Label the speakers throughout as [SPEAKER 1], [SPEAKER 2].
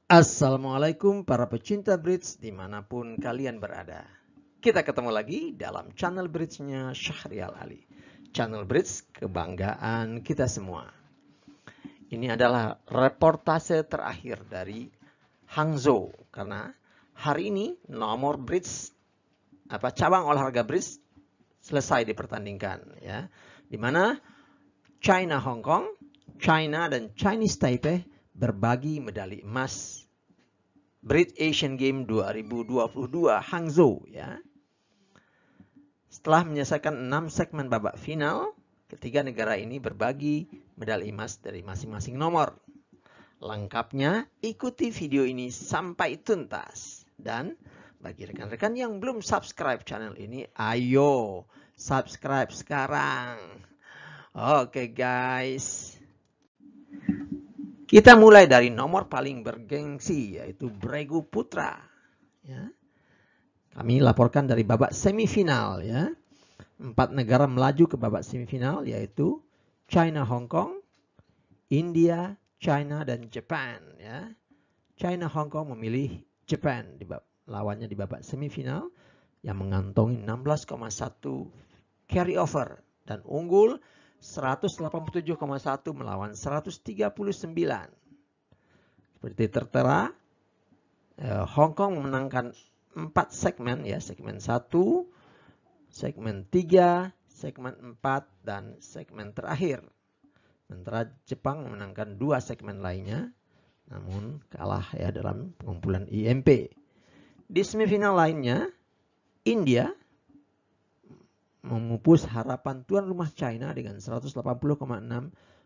[SPEAKER 1] Assalamualaikum para pecinta bridge dimanapun kalian berada. Kita ketemu lagi dalam channel bridge-nya Syahrial Ali. Channel bridge kebanggaan kita semua. Ini adalah reportase terakhir dari Hangzhou. Karena hari ini nomor bridge, cabang olahraga bridge selesai dipertandingkan. Ya. Dimana China Hong Kong, China dan Chinese Taipei berbagi medali emas Bridge Asian Game 2022 Hangzhou ya. Setelah menyelesaikan 6 segmen babak final, ketiga negara ini berbagi medali emas dari masing-masing nomor. Lengkapnya ikuti video ini sampai tuntas. Dan bagi rekan-rekan yang belum subscribe channel ini, ayo subscribe sekarang. Oke guys. Kita mulai dari nomor paling bergengsi, yaitu Bregu Putra. Ya. Kami laporkan dari babak semifinal. Ya. 4 negara melaju ke babak semifinal, yaitu China, Hong Kong, India, China, dan Jepang. Ya. China, Hong Kong memilih Jepang lawannya di babak semifinal, yang mengantongi 16,1 carry over dan unggul 187,1 melawan 139. Seperti tertera, Hong Kong memenangkan 4 segmen ya, segmen 1, segmen 3, segmen 4 dan segmen terakhir. Sementara Jepang memenangkan 2 segmen lainnya, namun kalah ya dalam pengumpulan IMP. Di semifinal lainnya, India memupus harapan tuan rumah China dengan 180,6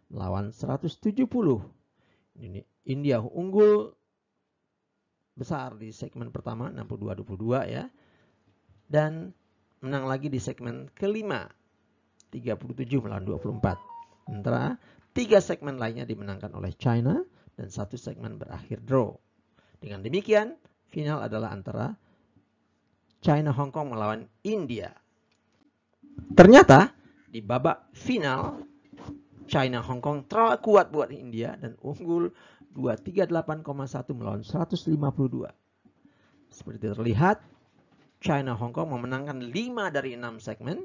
[SPEAKER 1] melawan 170. India unggul besar di segmen pertama 62-22 ya. Dan menang lagi di segmen kelima 37 melawan 24. Sementara 3 segmen lainnya dimenangkan oleh China dan 1 segmen berakhir draw. Dengan demikian, final adalah antara China Hong Kong melawan India. Ternyata di babak final China Hong Kong terlalu kuat buat India dan unggul 238,1 melawan 152. Seperti terlihat, China Hong Kong memenangkan 5 dari 6 segmen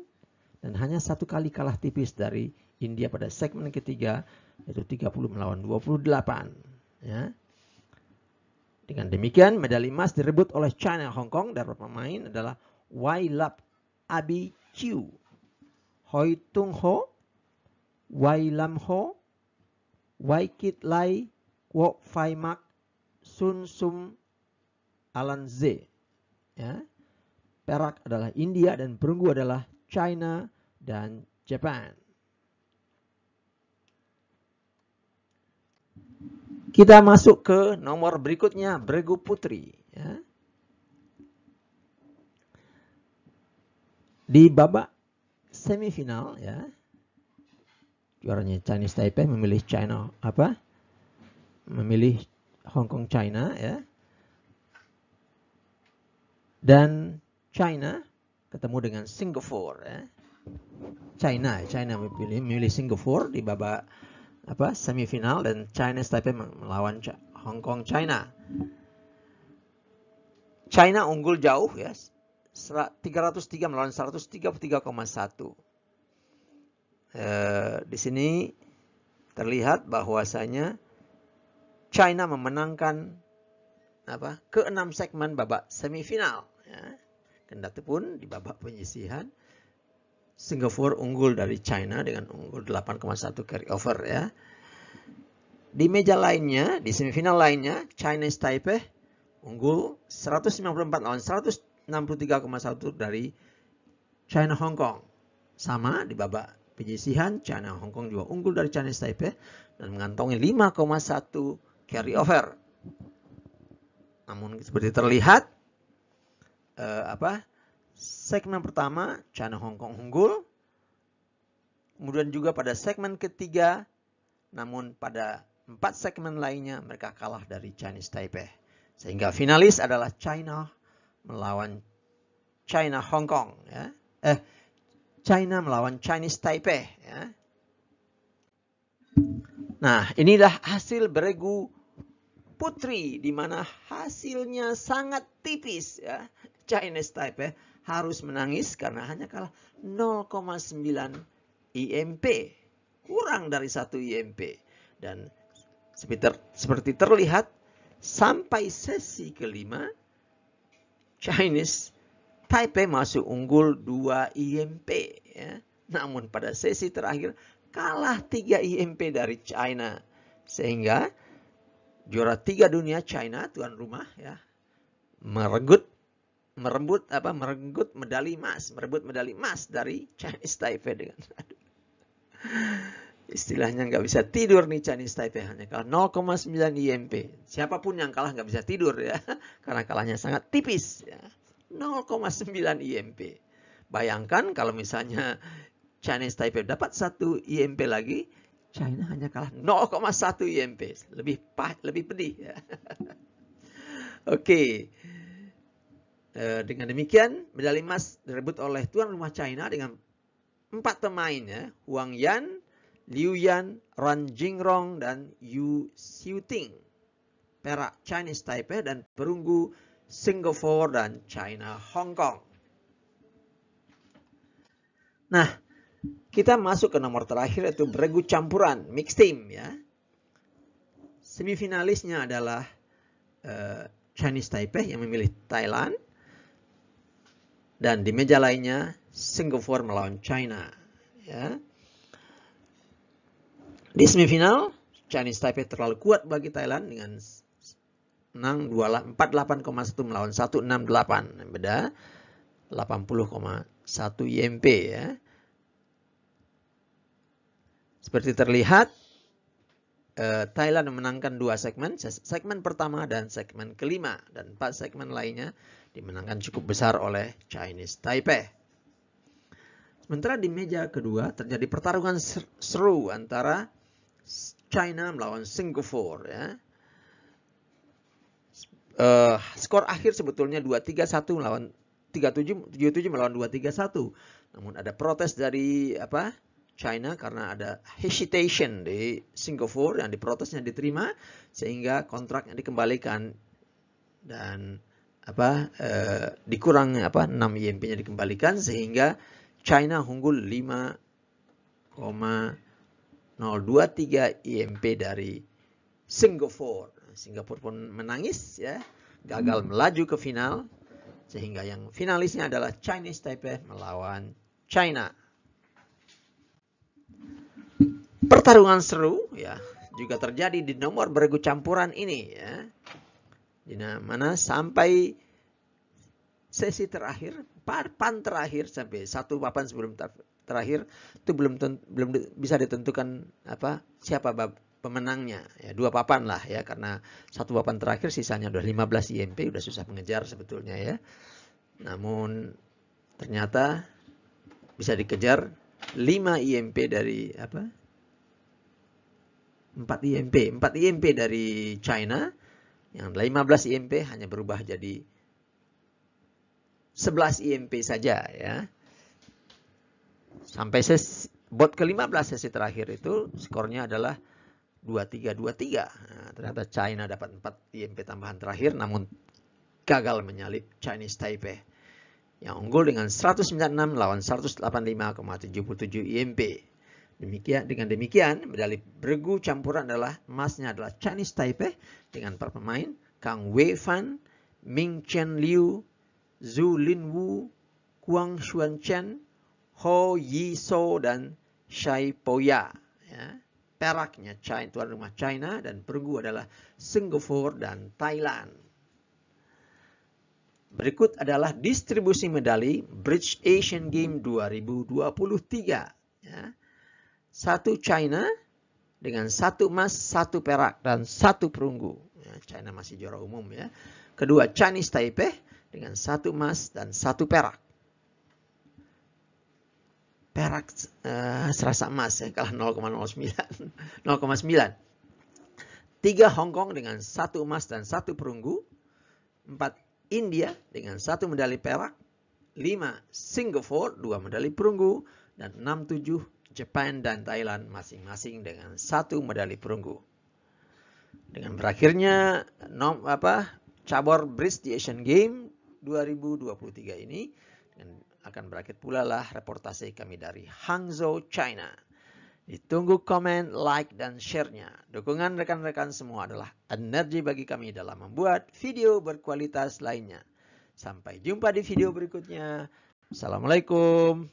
[SPEAKER 1] dan hanya 1 kali kalah tipis dari India pada segmen ketiga, yaitu 30 melawan 28. Ya. Dengan demikian, medali emas direbut oleh China Hong Kong dan pemain adalah Wai Lap Abi Chiu, Hoi Tung Ho, Wai Lam Ho, Wai Kit Lai, Kwok Fai Mak, Sun Sum Alan Z. Ya. Perak adalah India dan perunggu adalah China dan Jepang. Kita masuk ke nomor berikutnya, Bregu Putri. Ya. Di babak semifinal ya, juaranya Chinese Taipei memilih memilih Hong Kong China ya, dan China ketemu dengan Singapura ya. China memilih Singapura di babak semifinal dan Chinese Taipei melawan Hong Kong China. China unggul jauh ya, 303 melawan 133,1. Di sini terlihat bahwasanya China memenangkan ke-6 segmen babak semifinal. Ya. Kendati pun di babak penyisihan Singapura unggul dari China dengan unggul 8,1 carry over ya. Di meja lainnya, di semifinal lainnya, Chinese Taipei unggul 194 lawan 163,1 dari China Hong Kong. Sama di babak penyisihan, China Hong Kong juga unggul dari Chinese Taipei dan mengantongi 5,1 carry over. Namun seperti terlihat, segmen pertama China Hong Kong unggul, kemudian juga pada segmen ketiga, namun pada 4 segmen lainnya mereka kalah dari Chinese Taipei. Sehingga finalis adalah China melawan China Hong Kong ya. China melawan Chinese Taipei ya. Nah, inilah hasil Bregu putri di mana hasilnya sangat tipis ya. Chinese Taipei harus menangis karena hanya kalah 0,9 IMP. Kurang dari 1 IMP. Dan seperti terlihat sampai sesi kelima Chinese Taipei masih unggul 2 IMP ya. Namun pada sesi terakhir kalah 3 IMP dari China. Sehingga juara 3 dunia China, tuan rumah ya, merebut medali emas dari Chinese Taipei dengan istilahnya nggak bisa tidur nih Chinese Taipei, hanya kalah 0,9 IMP. Siapapun yang kalah nggak bisa tidur ya, karena kalahnya sangat tipis ya, 0,9 IMP. Bayangkan kalau misalnya Chinese Taipei dapat 1 IMP lagi, China hanya kalah 0,1 IMP, lebih pedih ya. Oke. Dengan demikian, medali emas direbut oleh tuan rumah China dengan 4 pemain ya, Huang Yan, Liu Yan, Ran Jingrong, dan Yu Xiuting. Perak Chinese Taipei dan perunggu Singapura dan China Hong Kong. Nah, kita masuk ke nomor terakhir yaitu beregu campuran mixed team ya. Semifinalisnya adalah Chinese Taipei yang memilih Thailand. Dan di meja lainnya Singapura melawan China ya. Di semifinal Chinese Taipei terlalu kuat bagi Thailand dengan menang 48,1 melawan 168, beda 80,1 IMP ya. Seperti terlihat Thailand memenangkan 2 segmen, segmen pertama dan segmen kelima, dan 4 segmen lainnya dimenangkan cukup besar oleh Chinese Taipei. Sementara di meja kedua terjadi pertarungan seru antara China melawan Singapura ya. Skor akhir sebetulnya 2-3-1 melawan 7-7 melawan 2-3-1. Namun ada protes dari China karena ada hesitation di Singapura yang diprotesnya diterima sehingga kontraknya dikembalikan dan dikurang 6 IMP-nya dikembalikan sehingga China unggul 5,023 IMP dari Singapura. Singapura pun menangis ya, gagal melaju ke final sehingga yang finalisnya adalah Chinese Taipei melawan China. Pertarungan seru ya juga terjadi di nomor beregu campuran ini ya. Di mana sampai sesi terakhir, papan terakhir sampai 1 papan sebelum terakhir itu belum bisa ditentukan siapa pemenangnya ya, 2 papan lah ya, karena 1 papan terakhir sisanya udah 15 IMP, udah susah mengejar sebetulnya ya. Namun ternyata bisa dikejar 5 IMP dari 4 IMP dari China. Yang 15 IMP hanya berubah jadi 11 IMP saja ya. Sampai bot ke-15 sesi terakhir itu skornya adalah 23-23. Nah, ternyata China dapat 4 IMP tambahan terakhir namun gagal menyalip Chinese Taipei yang unggul dengan 196 lawan 185,77 IMP. Dengan demikian, medali beregu campuran adalah emasnya adalah Chinese Taipei dengan para pemain Kang Wei Fan, Ming Chen Liu, Zhu Linwu, Guang Xuanchen, Ho Yi So, dan Shai Poya. Ya. Peraknya tuan rumah China dan perunggu adalah Singapura dan Thailand. Berikut adalah distribusi medali Bridge Asian Game 2023. Ya. 1 China dengan 1 emas, 1 perak, dan 1 perunggu. Ya, China masih juara umum ya. Kedua Chinese Taipei dengan 1 emas dan 1 perak. Perak serasa emas ya, kalah 0,09. 0,9. 3 Hong Kong dengan 1 emas dan 1 perunggu. 4 India dengan 1 medali perak. 5 Singapura 2 medali perunggu. Dan 6-7 Jepang dan Thailand masing-masing dengan 1 medali perunggu. Dengan berakhirnya cabur bridge di Asian Games 2023 ini, akan berakhir pula lah reportase kami dari Hangzhou, China. Ditunggu komen, like, dan share-nya. Dukungan rekan-rekan semua adalah energi bagi kami dalam membuat video berkualitas lainnya. Sampai jumpa di video berikutnya. Assalamualaikum.